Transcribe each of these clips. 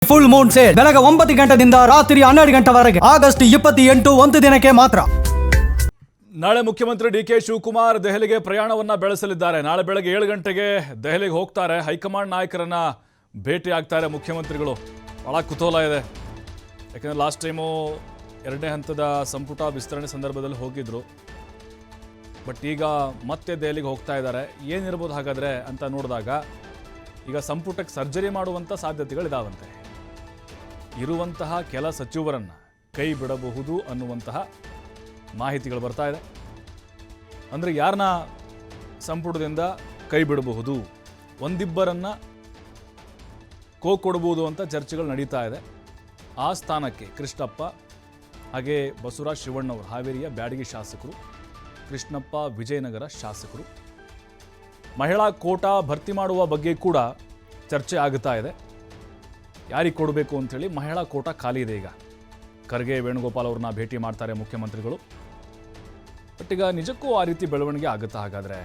Full Moon sale ಬೆಳಗ್ಗೆ 9 ಗಂಟೆಯಿಂದ ರಾತ್ರಿ 12 ಗಂಟೆವರೆಗೆ ಆಗಸ್ಟ್ 28 ಒಂದು ದಿನಕ್ಕೆ ಮಾತ್ರ. ನಾಳೆ ಮುಖ್ಯಮಂತ್ರಿ ಡಿ.ಕೆ. ಶಿವಕುಮಾರ್ ದೆಹಲಿಗೆ ಪ್ರಯಾಣವನ್ನ ಬೆಳೆಸಲಿದ್ದಾರೆ. ನಾಳೆ ಬೆಳಗ್ಗೆ 7 ಗಂಟೆಗೆ ದೆಹಲಿಗೆ ಹೋಗ್ತಾರೆ. ಹೈಕಮಾಂಡ್ ನಾಯಕರನ್ನ ಭೇಟಿ ಆಗ್ತಾರೆ ಮುಖ್ಯಮಂತ್ರಿಗಳು. ಬಹಳ ಕುತೂಹಲ ಇದೆ, ಯಾಕಂದ್ರೆ ಲಾಸ್ಟ್ ಟೈಮು 2ನೇ ಹಂತದ ಸಂಪುಟ ವಿಸ್ತರಣೆ ಸಂದರ್ಭದಲ್ಲಿ ಹೋಗಿದ್ರು. ಬಟ್ ಈಗ ಮತ್ತೆ ದೆಹಲಿಗೆ ಹೋಗ್ತಾ ಇದ್ದಾರೆ. ಏನಿರ್ಬೋದು ಹಾಗಾದರೆ ಅಂತ ನೋಡಿದಾಗ ಈಗ ಸಂಪುಟಕ್ಕೆ ಸರ್ಜರಿ ಮಾಡುವಂಥ ಸಾಧ್ಯತೆಗಳಿದಾವಂತೆ. ಇರುವಂತಹ ಕೆಲ ಸಚಿವರನ್ನು ಕೈ ಬಿಡಬಹುದು ಅನ್ನುವಂತಹ ಮಾಹಿತಿಗಳು ಬರ್ತಾ ಇದೆ. ಅಂದರೆ ಯಾರನ್ನ ಸಂಪುಟದಿಂದ ಕೈ ಬಿಡಬಹುದು, ಒಂದಿಬ್ಬರನ್ನು ಕೊಡಬಹುದು ಅಂತ ಚರ್ಚೆಗಳು ನಡೀತಾ ಇದೆ. ಆ ಸ್ಥಾನಕ್ಕೆ ಕೃಷ್ಣಪ್ಪ ಹಾಗೆ ಬಸವರಾಜ್ ಶಿವಣ್ಣವರು ಹಾವೇರಿಯ ಬ್ಯಾಡಗಿ ಶಾಸಕರು, ಕೃಷ್ಣಪ್ಪ ವಿಜಯನಗರ ಶಾಸಕರು. ಮಹಿಳಾ ಕೋಟಾ ಭರ್ತಿ ಮಾಡುವ ಬಗ್ಗೆ ಕೂಡ ಚರ್ಚೆ ಆಗುತ್ತಾ ಇದೆ. ಯಾರಿಗೆ ಕೊಡಬೇಕು ಅಂಥೇಳಿ ಮಹಿಳಾ ಕೋಟಾ ಖಾಲಿ ಇದೆ. ಈಗ ಖರ್ಗೆ ವೇಣುಗೋಪಾಲ್ ಅವ್ರನ್ನ ಭೇಟಿ ಮಾಡ್ತಾರೆ ಮುಖ್ಯಮಂತ್ರಿಗಳು. ಬಟ್ ಈಗ ನಿಜಕ್ಕೂ ಆ ರೀತಿ ಬೆಳವಣಿಗೆ ಆಗುತ್ತಾ? ಹಾಗಾದರೆ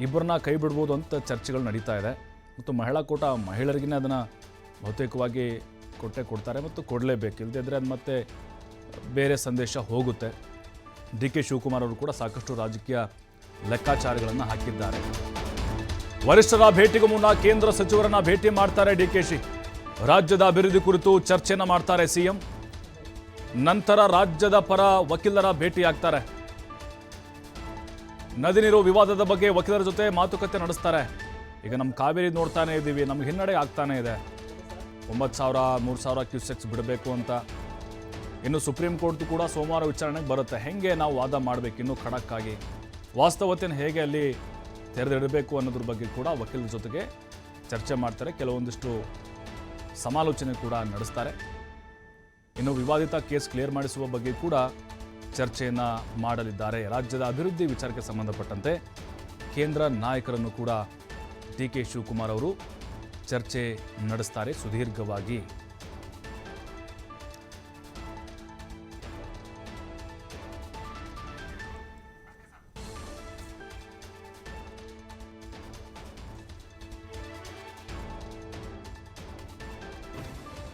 ಇಬ್ಬರನ್ನ ಕೈ ಬಿಡ್ಬೋದು ಅಂತ ಚರ್ಚೆಗಳು ನಡೀತಾ ಇದೆ. ಮತ್ತು ಮಹಿಳಾ ಕೋಟಾ ಮಹಿಳೆಯರಿಗೇ ಅದನ್ನು ಬಹುತೇಕವಾಗಿ ಕೊಡ್ತಾರೆ ಮತ್ತು ಕೊಡಲೇಬೇಕು. ಇಲ್ಲದಿದ್ದರೆ ಅದು ಮತ್ತೆ ಬೇರೆ ಸಂದೇಶ ಹೋಗುತ್ತೆ. ಡಿ.ಕೆ. ಶಿವಕುಮಾರ್ ಅವರು ಕೂಡ ಸಾಕಷ್ಟು ರಾಜಕೀಯ ಲೆಕ್ಕಾಚಾರಗಳನ್ನು ಹಾಕಿದ್ದಾರೆ. ವರಿಷ್ಠರ ಭೇಟಿಗೂ ಮುನ್ನ ಕೇಂದ್ರ ಸಚಿವರನ್ನ ಭೇಟಿ ಮಾಡ್ತಾರೆ ಡಿ.ಕೆ.ಶಿ. ರಾಜ್ಯದ ಅಭಿವೃದ್ಧಿ ಕುರಿತು ಚರ್ಚೆನ ಮಾಡ್ತಾರೆ ಸಿಎಂ. ನಂತರ ರಾಜ್ಯದ ಪರ ವಕೀಲರ ಭೇಟಿಯಾಗ್ತಾರೆ. ನದಿ ನೀರು ವಿವಾದದ ಬಗ್ಗೆ ವಕೀಲರ ಜೊತೆ ಮಾತುಕತೆ ನಡೆಸ್ತಾರೆ. ಈಗ ನಮ್ಮ ಕಾವೇರಿ ನೋಡ್ತಾನೆ ಇದ್ದೀವಿ, ನಮ್ಗೆ ಹಿನ್ನಡೆ ಆಗ್ತಾನೆ ಇದೆ. 9,000 3,000 ಕ್ಯೂಸೆಕ್ಸ್ ಬಿಡಬೇಕು ಅಂತ. ಇನ್ನು ಸುಪ್ರೀಂ ಕೋರ್ಟ್ ಕೂಡ ಸೋಮವಾರ ವಿಚಾರಣೆಗೆ ಬರುತ್ತೆ. ಹೆಂಗೆ ನಾವು ವಾದ ಮಾಡಬೇಕು ಇನ್ನೂ ಖಡಕ್ಕಾಗಿ, ವಾಸ್ತವತೆಯನ್ನು ಹೇಗೆ ಅಲ್ಲಿ ತೆರೆದಿಡಬೇಕು ಅನ್ನೋದ್ರ ಬಗ್ಗೆ ಕೂಡ ವಕೀಲರ ಜೊತೆಗೆ ಚರ್ಚೆ ಮಾಡ್ತಾರೆ. ಕೆಲವೊಂದಿಷ್ಟು ಸಮಾಲೋಚನೆ ಕೂಡ ನಡೆಸ್ತಾರೆ. ಇನ್ನು ವಿವಾದಿತ ಕೇಸ್ ಕ್ಲಿಯರ್ ಮಾಡಿಸುವ ಬಗ್ಗೆ ಕೂಡ ಚರ್ಚೆಯನ್ನು ಮಾಡಲಿದ್ದಾರೆ. ರಾಜ್ಯದ ಅಭಿವೃದ್ಧಿ ವಿಚಾರಕ್ಕೆ ಸಂಬಂಧಪಟ್ಟಂತೆ ಕೇಂದ್ರ ನಾಯಕರನ್ನು ಕೂಡ ಡಿ.ಕೆ. ಶಿವಕುಮಾರ್ ಅವರು ಚರ್ಚೆ ನಡೆಸ್ತಾರೆ ಸುದೀರ್ಘವಾಗಿ.